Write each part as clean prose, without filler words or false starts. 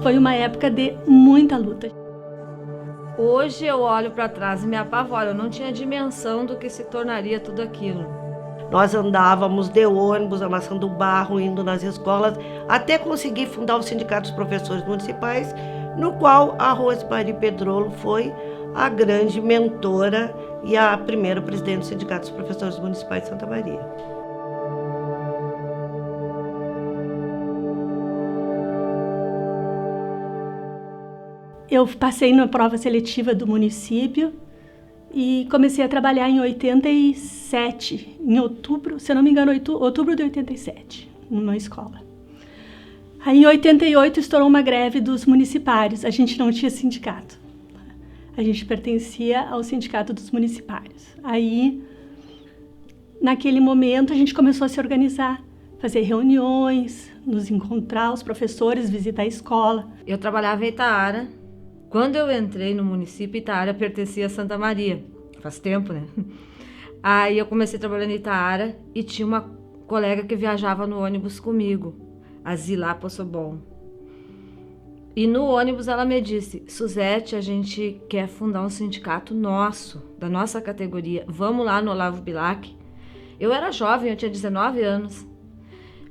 foi uma época de muita luta. Hoje eu olho para trás e me apavoro, eu não tinha dimensão do que se tornaria tudo aquilo. Nós andávamos de ônibus, amassando barro, indo nas escolas, até conseguir fundar o Sindicato dos Professores Municipais, no qual a Rosemarie Pedrolo foi a grande mentora e a primeira presidente do Sindicato dos Professores Municipais de Santa Maria. Eu passei na prova seletiva do município e comecei a trabalhar em 87, em outubro, se eu não me engano, outubro de 87, numa escola. Aí em 88 estourou uma greve dos municipários, a gente não tinha sindicato. A gente pertencia ao sindicato dos municipários. Aí, naquele momento, a gente começou a se organizar, fazer reuniões, nos encontrar, os professores, visitar a escola. Eu trabalhava em Itaara. Quando eu entrei no município, Itaara pertencia a Santa Maria. Faz tempo, né? Aí eu comecei trabalhando em Itaara e tinha uma colega que viajava no ônibus comigo, a Zilá Possobon. E no ônibus ela me disse: Suzete, a gente quer fundar um sindicato nosso, da nossa categoria. Vamos lá no Olavo Bilac. Eu era jovem, eu tinha 19 anos.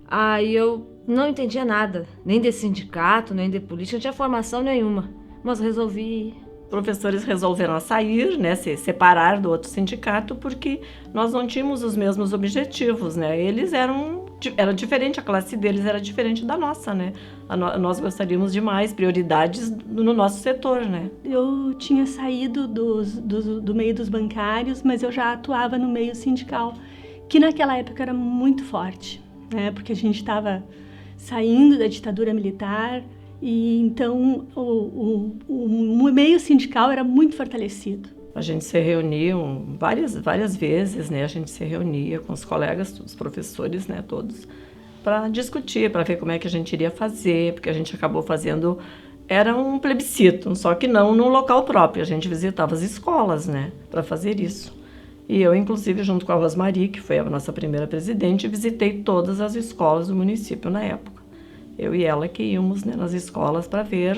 Aí eu não entendia nada, nem de sindicato, nem de política, não tinha formação nenhuma. Mas resolvi ir. Os professores resolveram sair, né, se separar do outro sindicato, porque nós não tínhamos os mesmos objetivos, né? Eles era diferente, a classe deles era diferente da nossa, né? Nós gostaríamos de mais prioridades no nosso setor, né? Eu tinha saído do meio dos bancários, mas eu já atuava no meio sindical, que naquela época era muito forte, né? Porque a gente estava saindo da ditadura militar. E então o meio sindical era muito fortalecido. A gente se reunia várias vezes, né? A gente se reunia com os colegas, os professores, né, todos, para discutir, para ver como é que a gente iria fazer, porque a gente acabou fazendo, era um plebiscito, só que não no local próprio, a gente visitava as escolas, né, para fazer isso. E eu, inclusive, junto com a Rosemarie, que foi a nossa primeira presidente, visitei todas as escolas do município na época. Eu e ela que íamos, né, nas escolas para ver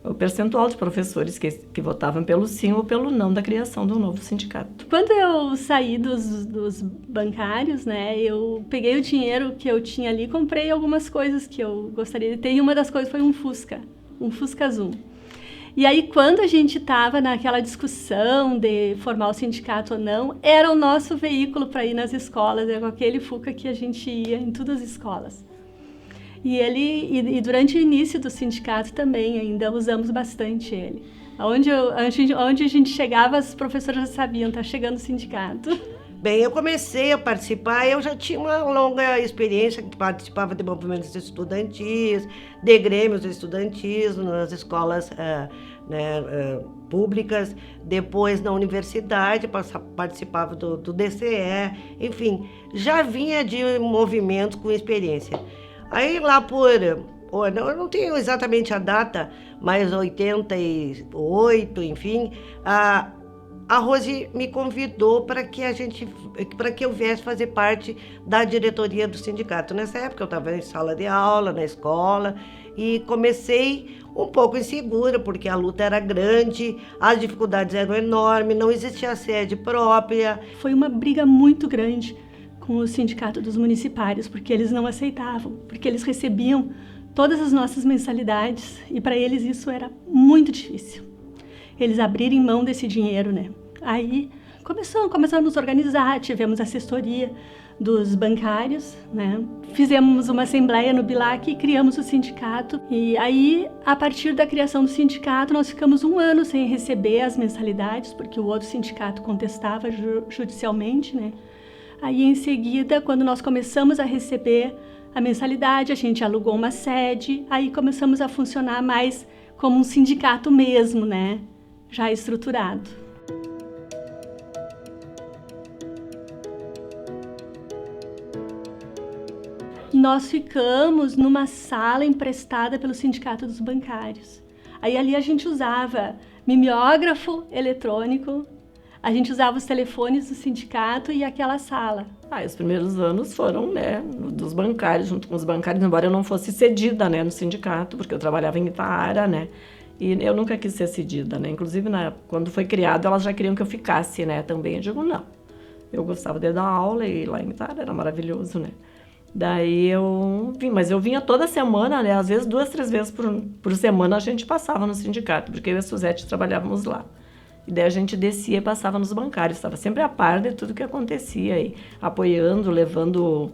o percentual de professores que votavam pelo sim ou pelo não da criação de um novo sindicato. Quando eu saí dos bancários, né, eu peguei o dinheiro que eu tinha ali e comprei algumas coisas que eu gostaria de ter. E uma das coisas foi um Fusca Azul. E aí, quando a gente estava naquela discussão de formar o sindicato ou não, era o nosso veículo para ir nas escolas, era com aquele Fusca que a gente ia em todas as escolas. E durante o início do sindicato também ainda usamos bastante ele. Onde a gente chegava, os professores já sabiam, tá chegando o sindicato. Bem, eu comecei a participar, eu já tinha uma longa experiência, que participava de movimentos estudantis, de grêmios estudantis, nas escolas públicas, depois na universidade, participava do DCE, enfim, já vinha de movimentos com experiência. Aí lá eu não tenho exatamente a data, mas 88, enfim, a Rose me convidou para que eu viesse fazer parte da diretoria do sindicato. Nessa época eu estava em sala de aula, na escola, e comecei um pouco insegura, porque a luta era grande, as dificuldades eram enormes, não existia sede própria. Foi uma briga muito grande com o sindicato dos municipários, porque eles não aceitavam, porque eles recebiam todas as nossas mensalidades e para eles isso era muito difícil. Eles abrirem mão desse dinheiro, né? Aí começamos a nos organizar, tivemos assessoria dos bancários, né? Fizemos uma assembleia no Bilac e criamos o sindicato. E aí, a partir da criação do sindicato, nós ficamos 1 ano sem receber as mensalidades, porque o outro sindicato contestava judicialmente, né? Aí, em seguida, quando nós começamos a receber a mensalidade, a gente alugou uma sede, aí começamos a funcionar mais como um sindicato mesmo, né? Já estruturado. Nós ficamos numa sala emprestada pelo Sindicato dos Bancários. Aí ali a gente usava mimeógrafo eletrônico, a gente usava os telefones do sindicato e aquela sala. Os primeiros anos foram, né, dos bancários, junto com os bancários, embora eu não fosse cedida, né, no sindicato, porque eu trabalhava em Itaara, né, e eu nunca quis ser cedida, né, inclusive quando foi criado elas já queriam que eu ficasse, né, também. Eu digo, não, eu gostava de dar aula e lá em Itaara era maravilhoso, né. Daí eu vim, mas eu vinha toda semana, né, às vezes 2, 3 vezes por semana a gente passava no sindicato, porque eu e a Suzete trabalhávamos lá. E daí a gente descia e passava nos bancários, estava sempre a par de tudo que acontecia, e apoiando, levando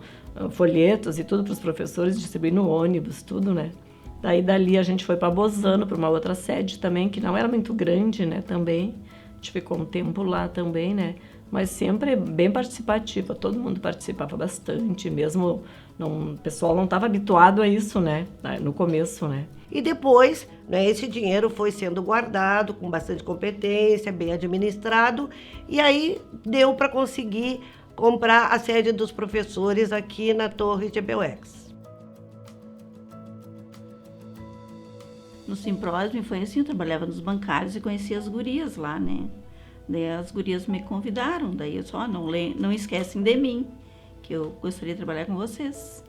folhetos e tudo para os professores, distribuindo no ônibus, tudo, né. Daí dali a gente foi para Bozano, para uma outra sede também, que não era muito grande, né, também. A gente ficou um tempo lá também, né, mas sempre bem participativa, todo mundo participava bastante, mesmo o pessoal não estava habituado a isso, né, no começo, né. E depois, né, esse dinheiro foi sendo guardado com bastante competência, bem administrado, e aí deu para conseguir comprar a sede dos professores aqui na Torre de Beuex. No simprósio foi assim, eu trabalhava nos bancários e conhecia as gurias lá, né? Daí as gurias me convidaram, daí eu só não esquecem de mim, que eu gostaria de trabalhar com vocês.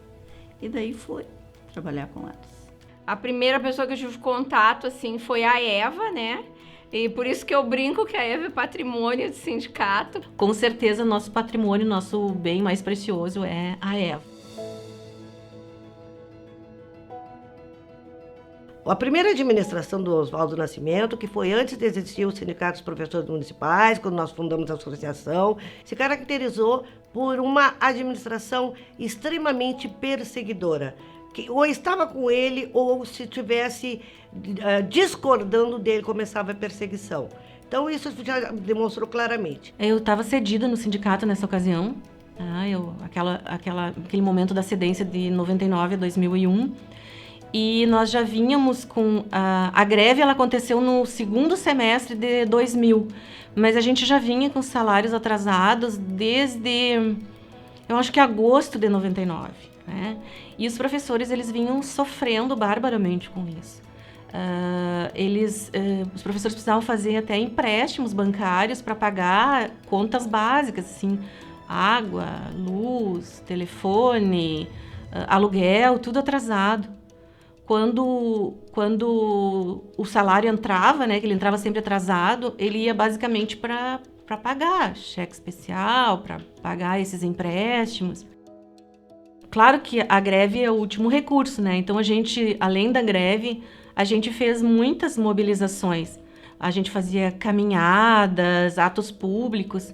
E daí fui trabalhar com elas. A primeira pessoa que eu tive contato, assim, foi a Eva, né? E por isso que eu brinco que a Eva é patrimônio do sindicato. Com certeza, nosso patrimônio, nosso bem mais precioso é a Eva. A primeira administração do Oswaldo Nascimento, que foi antes de existir o Sindicato dos Professores Municipais, quando nós fundamos a associação, se caracterizou por uma administração extremamente perseguidora. Que ou estava com ele, ou se estivesse discordando dele, começava a perseguição. Então isso já demonstrou claramente. Eu estava cedida no sindicato nessa ocasião, aquele momento da cedência de 99 a 2001, e nós já vínhamos com... A greve ela aconteceu no segundo semestre de 2000, mas a gente já vinha com salários atrasados desde, eu acho que agosto de 99, né? E os professores, eles vinham sofrendo barbaramente com isso. Os professores precisavam fazer até empréstimos bancários para pagar contas básicas, assim, água, luz, telefone, aluguel, tudo atrasado. Quando o salário entrava, né, que ele entrava sempre atrasado, ele ia basicamente para pagar cheque especial, para pagar esses empréstimos. Claro que a greve é o último recurso, né? Então a gente, além da greve, a gente fez muitas mobilizações. A gente fazia caminhadas, atos públicos.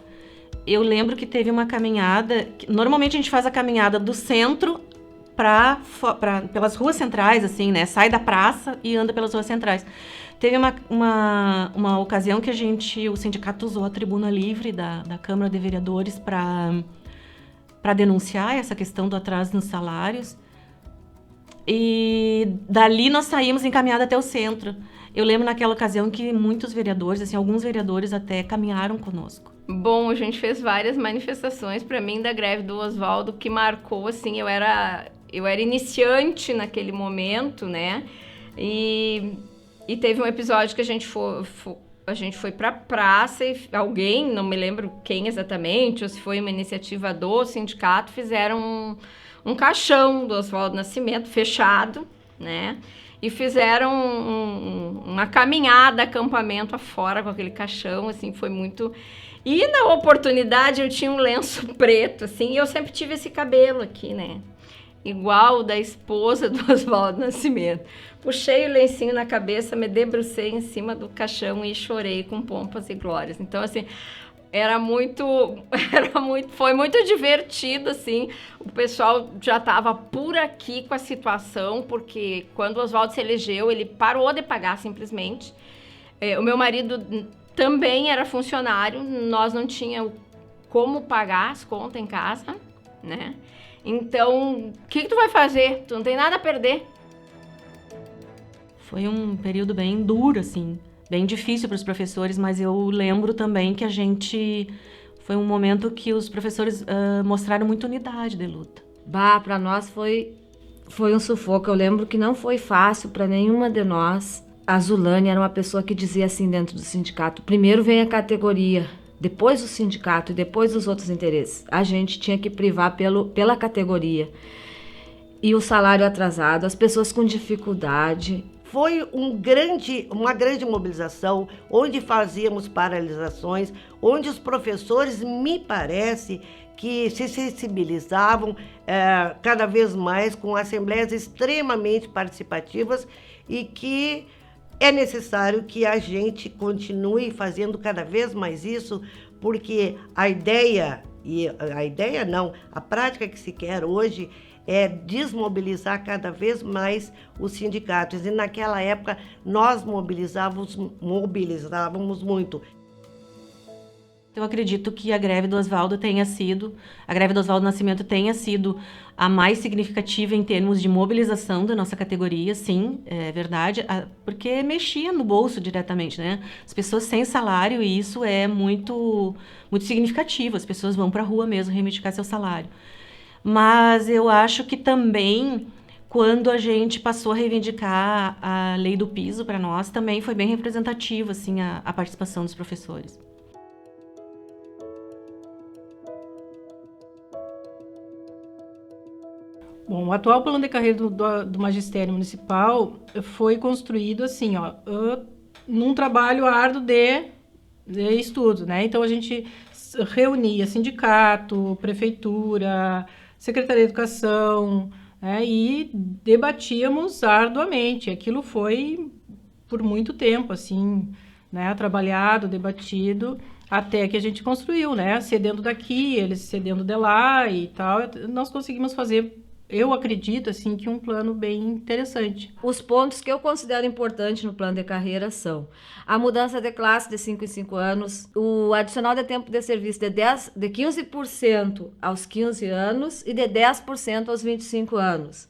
Eu lembro que teve uma caminhada, normalmente a gente faz a caminhada do centro pelas ruas centrais, assim, né? Sai da praça e anda pelas ruas centrais. Teve uma ocasião que o sindicato usou a tribuna livre da Câmara de Vereadores para denunciar essa questão do atraso nos salários. E dali nós saímos encaminhados até o centro. Eu lembro naquela ocasião que muitos vereadores, assim, alguns vereadores até caminharam conosco. Bom, a gente fez várias manifestações, para mim, da greve do Oswaldo, que marcou, assim, eu era iniciante naquele momento, né? E teve um episódio que a gente foi pra praça e alguém, não me lembro quem exatamente, ou se foi uma iniciativa do sindicato, fizeram um caixão do Oswaldo Nascimento fechado, né? E fizeram uma caminhada, acampamento afora com aquele caixão, assim, foi muito... E na oportunidade eu tinha um lenço preto, assim, e eu sempre tive esse cabelo aqui, né? Igual da esposa do Oswaldo Nascimento. Puxei o lencinho na cabeça, me debrucei em cima do caixão e chorei com pompas e glórias. Então, assim, foi muito divertido, assim. O pessoal já estava por aqui com a situação, porque quando o Oswaldo se elegeu, ele parou de pagar simplesmente. O meu marido também era funcionário, nós não tínhamos como pagar as contas em casa, né? Então, o que tu vai fazer? Tu não tem nada a perder. Foi um período bem duro, assim, bem difícil para os professores, mas eu lembro também que foi um momento que os professores mostraram muita unidade de luta. Para nós foi um sufoco. Eu lembro que não foi fácil para nenhuma de nós. A Zulane era uma pessoa que dizia assim dentro do sindicato: primeiro vem a categoria, depois do sindicato e depois dos outros interesses, a gente tinha que privar pela categoria. E o salário atrasado, as pessoas com dificuldade. Foi uma grande mobilização, onde fazíamos paralisações, onde os professores, me parece, que se sensibilizavam cada vez mais com assembleias extremamente participativas e que é necessário que a gente continue fazendo cada vez mais isso, porque a prática que se quer hoje é desmobilizar cada vez mais os sindicatos. E naquela época nós mobilizávamos muito. Eu acredito que a greve do Oswaldo Nascimento tenha sido a mais significativa em termos de mobilização da nossa categoria, sim, é verdade, porque mexia no bolso diretamente, né? As pessoas sem salário, e isso é muito, muito significativo, as pessoas vão para a rua mesmo reivindicar seu salário. Mas eu acho que também, quando a gente passou a reivindicar a lei do piso para nós, também foi bem representativa, assim, a participação dos professores. Bom, o atual plano de carreira do magistério municipal foi construído assim, num trabalho árduo de estudo, né? Então a gente reunia sindicato, prefeitura, Secretaria de Educação, né? E debatíamos arduamente. Aquilo foi por muito tempo, assim, né? Trabalhado, debatido, até que a gente construiu, né? Cedendo daqui, eles cedendo de lá e tal. Nós conseguimos fazer, eu acredito, assim, que um plano bem interessante. Os pontos que eu considero importantes no plano de carreira são a mudança de classe de 5 em 5 anos, o adicional de tempo de serviço de 15% aos 15 anos e de 10% aos 25 anos.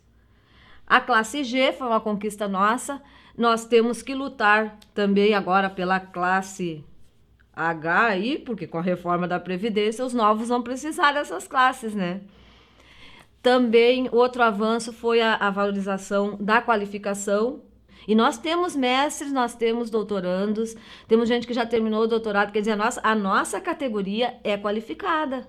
A classe G foi uma conquista nossa, nós temos que lutar também agora pela classe H aí, porque com a reforma da Previdência os novos vão precisar dessas classes, né? Também, outro avanço foi a valorização da qualificação. E nós temos mestres, nós temos doutorandos, temos gente que já terminou o doutorado, quer dizer, a nossa categoria é qualificada.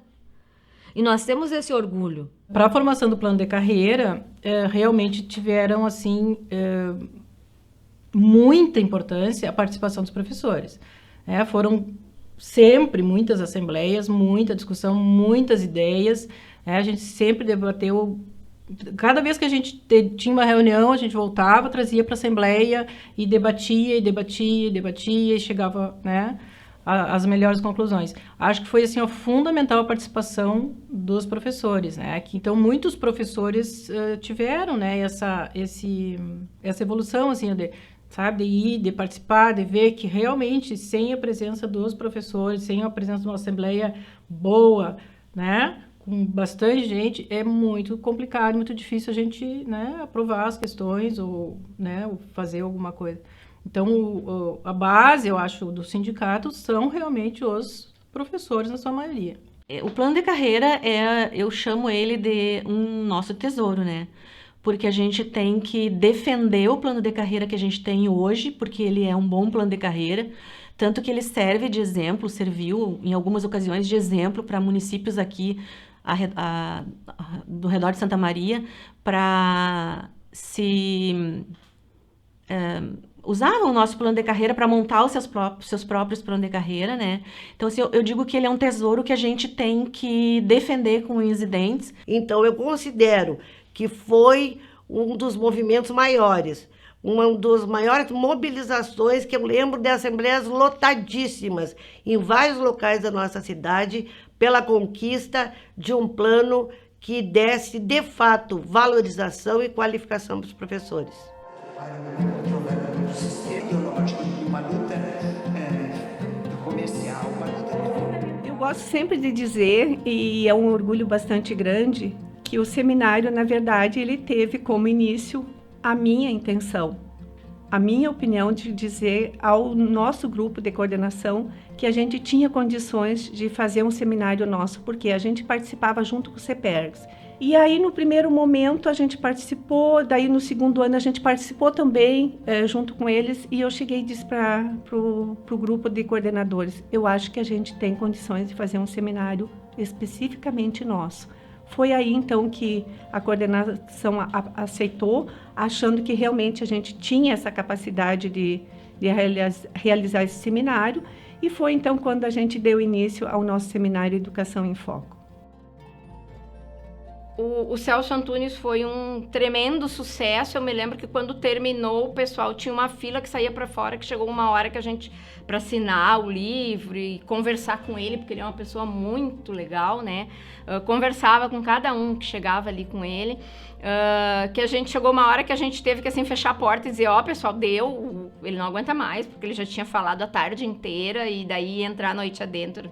E nós temos esse orgulho. Para a formação do plano de carreira, realmente tiveram, assim, muita importância a participação dos professores. Foram sempre muitas assembleias, muita discussão, muitas ideias. A gente sempre debateu, cada vez que a gente tinha uma reunião, a gente voltava, trazia para a assembleia e debatia, e chegava, né, às melhores conclusões. Acho que foi, assim, fundamental a participação dos professores, né? Então, muitos professores tiveram, né, essa evolução, assim, de ir, de participar, de ver que realmente, sem a presença dos professores, sem a presença de uma assembleia boa, né, com bastante gente, é muito complicado, muito difícil a gente, né, aprovar as questões ou, né, fazer alguma coisa. Então, a base, eu acho, do sindicato são realmente os professores, na sua maioria. O plano de carreira, eu chamo ele de um nosso tesouro, né? Porque a gente tem que defender o plano de carreira que a gente tem hoje, porque ele é um bom plano de carreira, tanto que ele serviu em algumas ocasiões de exemplo para municípios aqui do redor de Santa Maria, para usavam o nosso plano de carreira para montar os seus próprios planos de carreira, né? Então, assim, eu digo que ele é um tesouro que a gente tem que defender com unhas e dentes. Então, eu considero que foi um dos movimentos maiores, uma das maiores mobilizações que eu lembro de assembleias lotadíssimas em vários locais da nossa cidade pela conquista de um plano que desse, de fato, valorização e qualificação para os professores. Eu gosto sempre de dizer, e é um orgulho bastante grande, que o seminário, na verdade, ele teve como início a minha intenção, a minha opinião de dizer ao nosso grupo de coordenação que a gente tinha condições de fazer um seminário nosso, porque a gente participava junto com o CEPERGS. E aí, no primeiro momento, a gente participou, daí no segundo ano a gente participou também, junto com eles, e eu cheguei e disse para o grupo de coordenadores, eu acho que a gente tem condições de fazer um seminário especificamente nosso. Foi aí, então, que a coordenação aceitou, achando que realmente a gente tinha essa capacidade de realizar esse seminário, e foi, então, quando a gente deu início ao nosso seminário Educação em Foco. O Celso Antunes foi um tremendo sucesso. Eu me lembro que quando terminou, o pessoal tinha uma fila que saía para fora, que chegou uma hora que a gente, para assinar o livro e conversar com ele, porque ele é uma pessoa muito legal, né? Conversava com cada um que chegava ali com ele, que a gente chegou uma hora que a gente teve que, assim, fechar a porta e dizer, pessoal, deu, ele não aguenta mais, porque ele já tinha falado a tarde inteira e daí entrar a noite adentro.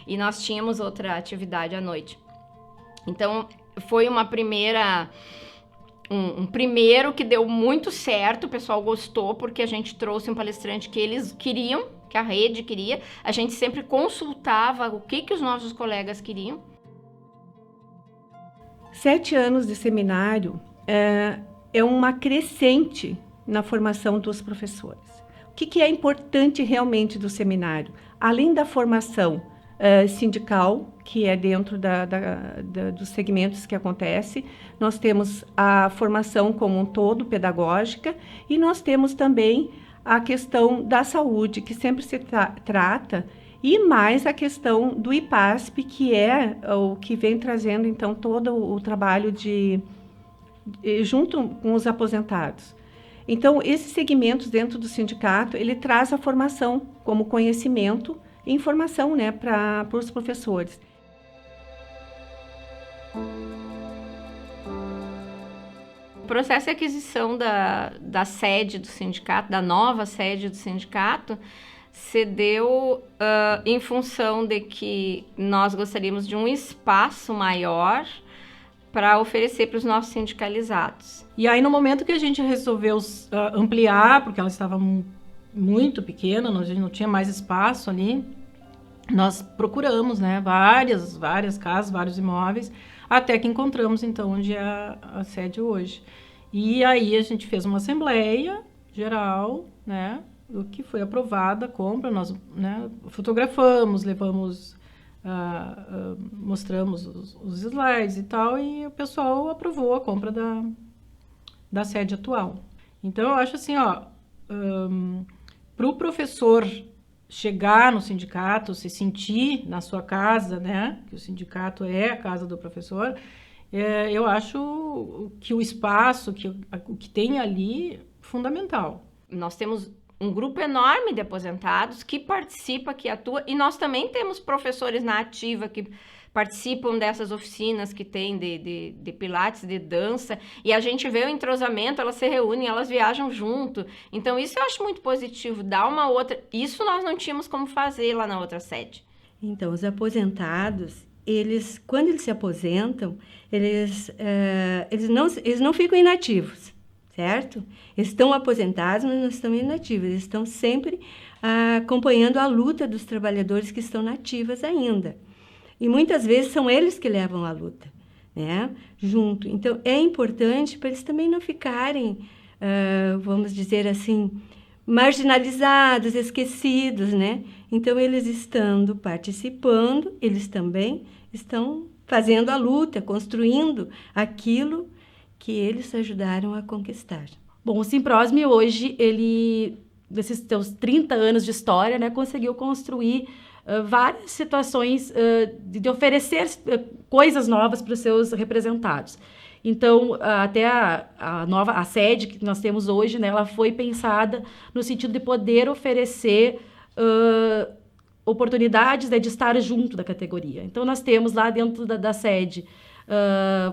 E nós tínhamos outra atividade à noite. Então, foi uma primeira, um primeiro que deu muito certo, o pessoal gostou, porque a gente trouxe um palestrante que eles queriam, que a rede queria, a gente sempre consultava o que os nossos colegas queriam. 7 anos de seminário é uma crescente na formação dos professores. O que é importante realmente do seminário? Além da formação sindical, que é dentro dos segmentos que acontece, nós temos a formação como um todo, pedagógica, e nós temos também a questão da saúde, que sempre se trata, e mais a questão do IPASP, que é o que vem trazendo, então, todo o trabalho junto com os aposentados. Então, esses segmentos dentro do sindicato, ele traz a formação como conhecimento e informação, né, para os professores. O processo de aquisição da sede do sindicato, da nova sede do sindicato, se deu em função de que nós gostaríamos de um espaço maior para oferecer para os nossos sindicalizados. E aí, no momento que a gente resolveu ampliar, porque ela estava muito pequena, a gente não tinha mais espaço ali, nós procuramos, né, várias casas, vários imóveis, até que encontramos, então, onde é a sede hoje. E aí a gente fez uma assembleia geral, né, o que foi aprovada a compra, nós, né, fotografamos, levamos, mostramos os slides e tal, e o pessoal aprovou a compra da sede atual. Então, eu acho assim, para o professor chegar no sindicato, se sentir na sua casa, né, que o sindicato é a casa do professor, eu acho que o espaço, o que tem ali, fundamental. Nós temos um grupo enorme de aposentados que participa, que atua, e nós também temos professores na ativa que participam dessas oficinas que tem de pilates, de dança, e a gente vê o entrosamento, elas se reúnem, elas viajam junto. Então, isso eu acho muito positivo, dá uma outra... Isso nós não tínhamos como fazer lá na outra sede. Então, os aposentados, quando eles se aposentam, eles não ficam inativos, certo? Eles estão aposentados, mas não estão inativos, eles estão sempre acompanhando a luta dos trabalhadores que estão nativas ainda. E muitas vezes são eles que levam a luta, né, junto. Então, é importante para eles também não ficarem, vamos dizer assim, marginalizados, esquecidos, né? Então, eles estando participando, eles também estão fazendo a luta, construindo aquilo que eles ajudaram a conquistar. Bom, o Simprosme hoje, nesses seus 30 anos de história, né, conseguiu construir várias situações de oferecer coisas novas para os seus representados. Então, até a sede que nós temos hoje, né, ela foi pensada no sentido de poder oferecer oportunidades, né, de estar junto da categoria. Então, nós temos lá dentro da sede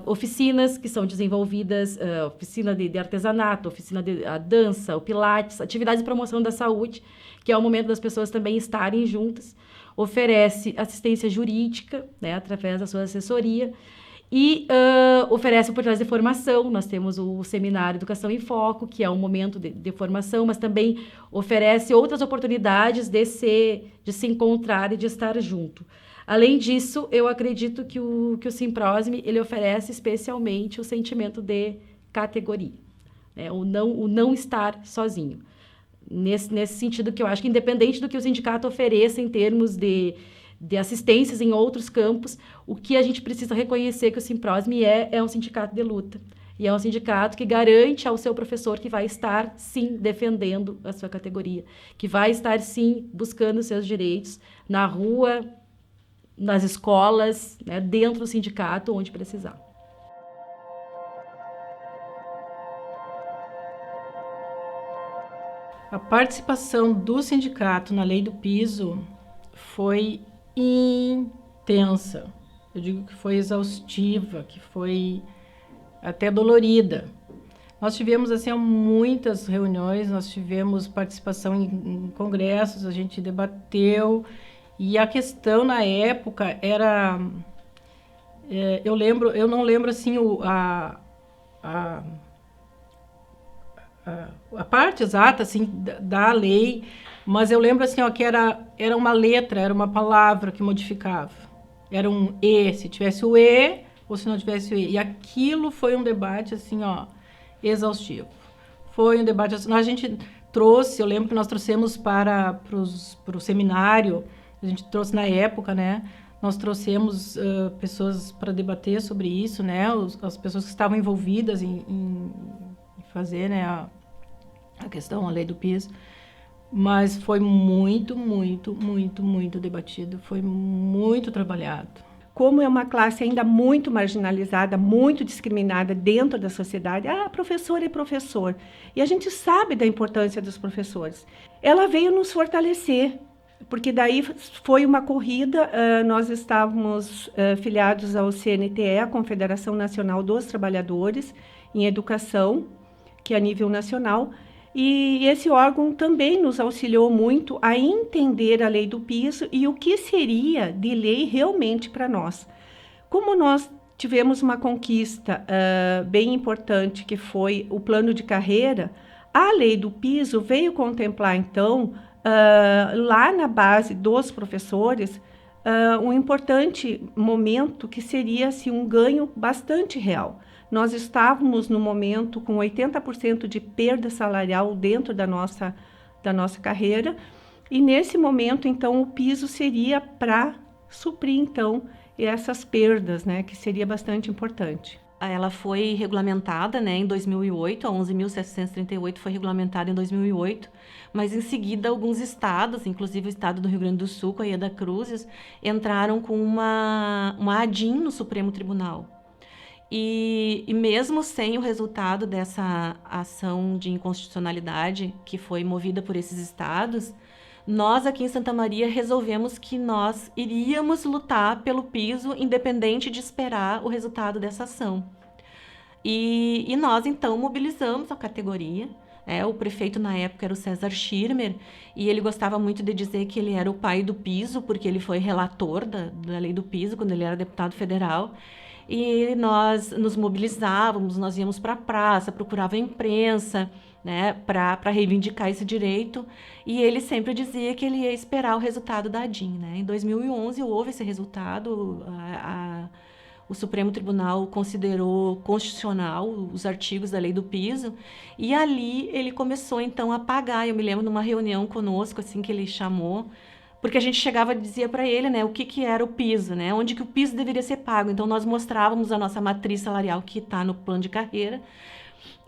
oficinas que são desenvolvidas, oficina de artesanato, oficina de dança, o pilates, atividades de promoção da saúde, que é o momento das pessoas também estarem juntas. Oferece assistência jurídica, né, através da sua assessoria, e oferece oportunidades de formação. Nós temos o seminário Educação em Foco, que é um momento de formação, mas também oferece outras oportunidades de se encontrar e de estar junto. Além disso, eu acredito que o Simprosme, ele oferece especialmente o sentimento de categoria, né? O não estar sozinho. Nesse sentido que eu acho que, independente do que o sindicato ofereça em termos de assistências em outros campos, o que a gente precisa reconhecer que o Simprosme é um sindicato de luta. E é um sindicato que garante ao seu professor que vai estar, sim, defendendo a sua categoria, que vai estar, sim, buscando os seus direitos na rua, nas escolas, né, dentro do sindicato, onde precisar. A participação do sindicato na lei do piso foi intensa. Eu digo que foi exaustiva, que foi até dolorida. Nós tivemos assim muitas reuniões, nós tivemos participação em congressos, a gente debateu, e a questão na época era, eu não lembro assim a parte exata assim da lei, mas eu lembro assim que era uma letra, era uma palavra que modificava, era um E, se tivesse o E ou se não tivesse o E, e aquilo foi um debate assim exaustivo. Foi um debate assim, a gente trouxe, eu lembro que nós trouxemos para o seminário, a gente trouxe na época, né? Nós trouxemos pessoas para debater sobre isso, né? As pessoas que estavam envolvidas em fazer, né, a questão, a lei do piso. Mas foi muito, muito, muito, muito debatido, foi muito trabalhado. Como é uma classe ainda muito marginalizada, muito discriminada dentro da sociedade, professor é professor. E a gente sabe da importância dos professores. Ela veio nos fortalecer, porque daí foi uma corrida, nós estávamos filiados ao CNTE, a Confederação Nacional dos Trabalhadores em Educação, que é a nível nacional, e esse órgão também nos auxiliou muito a entender a lei do piso e o que seria de lei realmente para nós. Como nós tivemos uma conquista bem importante, que foi o plano de carreira, a lei do piso veio contemplar, então, lá na base dos professores, um importante momento que seria assim, um ganho bastante real. Nós estávamos, no momento, com 80% de perda salarial dentro da nossa carreira, e nesse momento, então, o piso seria para suprir, então, essas perdas, né, que seria bastante importante. Ela foi regulamentada, né, em 2008, a 11.738 foi regulamentada em 2008, mas em seguida alguns estados, inclusive o estado do Rio Grande do Sul, com a Ieda Cruzes, entraram com uma ADIM no Supremo Tribunal. E mesmo sem o resultado dessa ação de inconstitucionalidade que foi movida por esses estados, nós aqui em Santa Maria resolvemos que nós iríamos lutar pelo piso, independente de esperar o resultado dessa ação. E nós, então, mobilizamos a categoria. O prefeito, na época, era o César Schirmer, e ele gostava muito de dizer que ele era o pai do piso, porque ele foi relator da lei do piso, quando ele era deputado federal. E nós nos mobilizávamos, nós íamos para a praça, procurava a imprensa, né, para reivindicar esse direito, e ele sempre dizia que ele ia esperar o resultado da ADIM, né? Em 2011 houve esse resultado, o Supremo Tribunal considerou constitucional os artigos da lei do piso, e ali ele começou então a pagar. Eu me lembro de uma reunião conosco, assim, que ele chamou, porque a gente chegava e dizia para ele, né, o que era o piso, né, onde que o piso deveria ser pago. Então, nós mostrávamos a nossa matriz salarial que está no plano de carreira,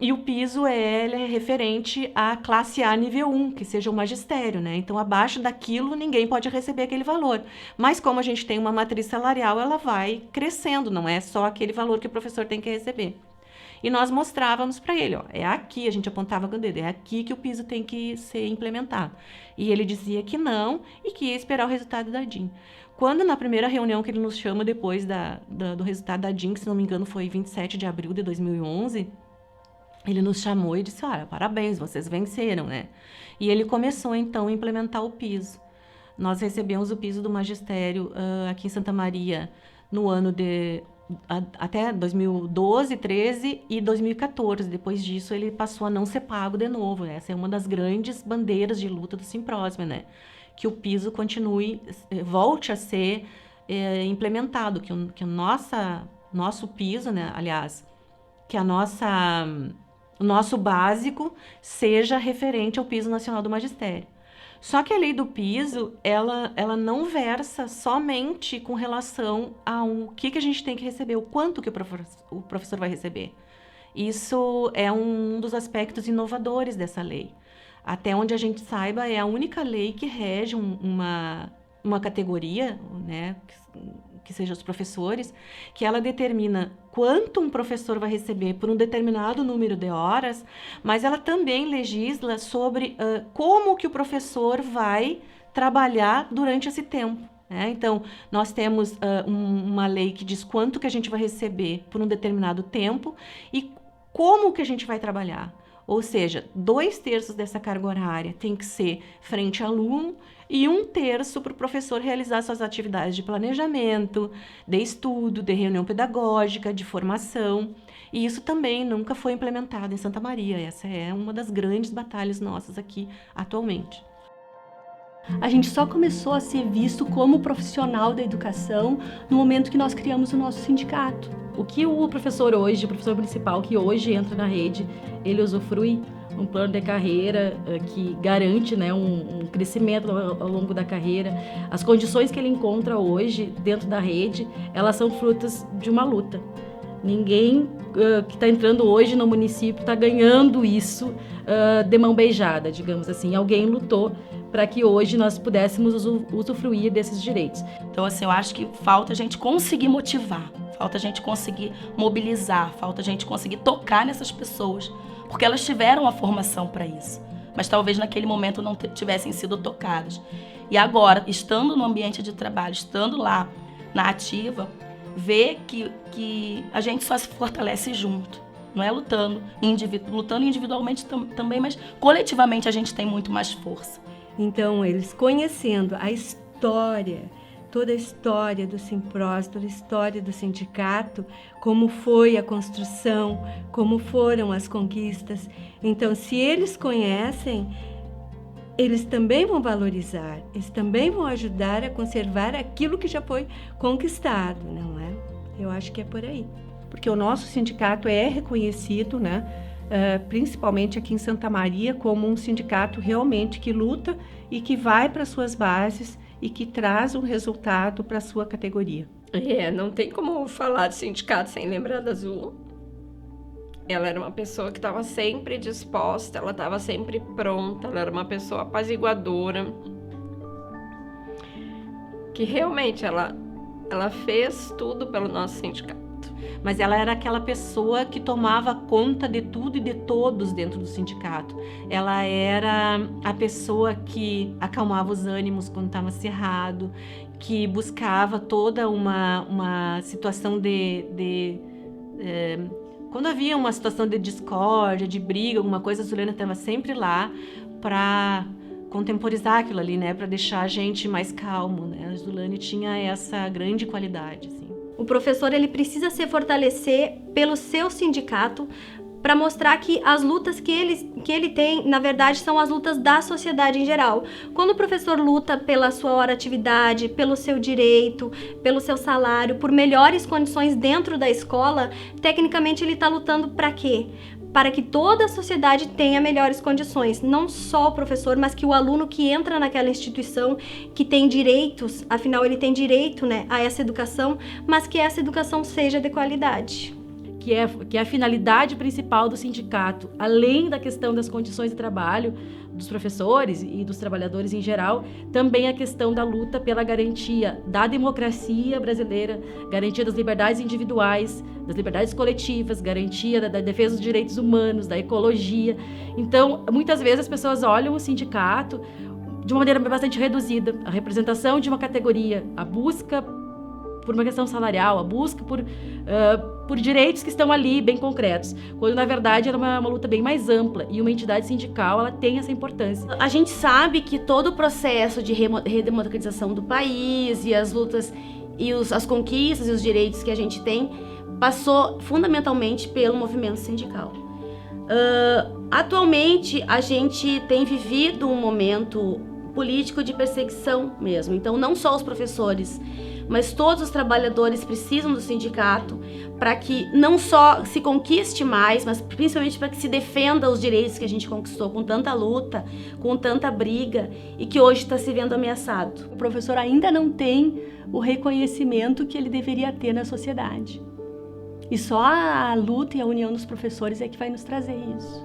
e o piso ele é referente à classe A nível 1, que seja o magistério, né? Então, abaixo daquilo, ninguém pode receber aquele valor. Mas, como a gente tem uma matriz salarial, ela vai crescendo, não é só aquele valor que o professor tem que receber. E nós mostrávamos para ele, é aqui, a gente apontava com o dedo, é aqui que o piso tem que ser implementado. E ele dizia que não e que ia esperar o resultado da ADIM. Quando, na primeira reunião que ele nos chama depois do resultado da ADIM, que se não me engano foi 27 de abril de 2011, ele nos chamou e disse, parabéns, vocês venceram, né? E ele começou, então, a implementar o piso. Nós recebemos o piso do magistério aqui em Santa Maria no ano de... até 2012, 13 e 2014. Depois disso, ele passou a não ser pago de novo. Essa é uma das grandes bandeiras de luta do Simprosme, né? Que o piso volte a ser implementado, que o nosso piso, né, aliás, que o nosso básico seja referente ao piso nacional do magistério. Só que a lei do piso, ela não versa somente com relação ao que a gente tem que receber, o quanto que o professor vai receber. Isso é um dos aspectos inovadores dessa lei. Até onde a gente saiba, é a única lei que rege uma categoria, né, que seja os professores, que ela determina quanto um professor vai receber por um determinado número de horas, mas ela também legisla sobre como que o professor vai trabalhar durante esse tempo. Né? Então, nós temos uma lei que diz quanto que a gente vai receber por um determinado tempo e como que a gente vai trabalhar. Ou seja, 2/3 dessa carga horária tem que ser frente ao aluno e 1/3 para o professor realizar suas atividades de planejamento, de estudo, de reunião pedagógica, de formação. E isso também nunca foi implementado em Santa Maria. Essa é uma das grandes batalhas nossas aqui atualmente. A gente só começou a ser visto como profissional da educação no momento que nós criamos o nosso sindicato. O que o professor hoje, o professor municipal que hoje entra na rede, ele usufrui um plano de carreira que garante, né, um crescimento ao longo da carreira. As condições que ele encontra hoje dentro da rede, elas são frutos de uma luta. Ninguém que está entrando hoje no município está ganhando isso de mão beijada, digamos assim. Alguém lutou para que hoje nós pudéssemos usufruir desses direitos. Então, assim, eu acho que falta a gente conseguir motivar, falta a gente conseguir mobilizar, falta a gente conseguir tocar nessas pessoas, porque elas tiveram a formação para isso, mas talvez naquele momento não tivessem sido tocadas. E agora, estando no ambiente de trabalho, estando lá na ativa, ver que a gente só se fortalece junto, não é lutando individualmente também, mas coletivamente a gente tem muito mais força. Então, eles conhecendo a história, toda a história do Simprós, toda a história do sindicato, como foi a construção, como foram as conquistas. Então, se eles conhecem, eles também vão valorizar, eles também vão ajudar a conservar aquilo que já foi conquistado, não é? Eu acho que é por aí. Porque o nosso sindicato é reconhecido, né? Principalmente aqui em Santa Maria, como um sindicato realmente que luta e que vai para suas bases e que traz um resultado para a sua categoria. Não tem como falar de sindicato sem lembrar da Azul. Ela era uma pessoa que estava sempre disposta, ela estava sempre pronta, ela era uma pessoa apaziguadora, que realmente ela fez tudo pelo nosso sindicato. Mas ela era aquela pessoa que tomava conta de tudo e de todos dentro do sindicato. Ela era a pessoa que acalmava os ânimos quando estava acirrado, que buscava toda uma situação quando havia uma situação de discórdia, de briga, alguma coisa, a Zulene estava sempre lá para contemporizar aquilo ali, né? Para deixar a gente mais calmo, né? A Zulene tinha essa grande qualidade, assim. O professor ele precisa se fortalecer pelo seu sindicato para mostrar que as lutas que ele tem, na verdade, são as lutas da sociedade em geral. Quando o professor luta pela sua hora atividade, pelo seu direito, pelo seu salário, por melhores condições dentro da escola, tecnicamente ele está lutando para quê? Para que toda a sociedade tenha melhores condições, não só o professor, mas que o aluno que entra naquela instituição, que tem direitos, afinal ele tem direito, né, a essa educação, mas que essa educação seja de qualidade. Que é a finalidade principal do sindicato, além da questão das condições de trabalho dos professores e dos trabalhadores em geral, também a questão da luta pela garantia da democracia brasileira, garantia das liberdades individuais, das liberdades coletivas, garantia da defesa dos direitos humanos, da ecologia. Então, muitas vezes as pessoas olham o sindicato de uma maneira bastante reduzida, a representação de uma categoria, a busca por uma questão salarial, a busca por direitos que estão ali bem concretos, quando na verdade era uma luta bem mais ampla e uma entidade sindical ela tem essa importância. A gente sabe que todo o processo de redemocratização do país e as lutas e as conquistas e os direitos que a gente tem passou fundamentalmente pelo movimento sindical. Atualmente a gente tem vivido um momento político de perseguição mesmo, então não só os professores, mas todos os trabalhadores precisam do sindicato para que não só se conquiste mais, mas principalmente para que se defenda os direitos que a gente conquistou com tanta luta, com tanta briga e que hoje está se vendo ameaçado. O professor ainda não tem o reconhecimento que ele deveria ter na sociedade. E só a luta e a união dos professores é que vai nos trazer isso.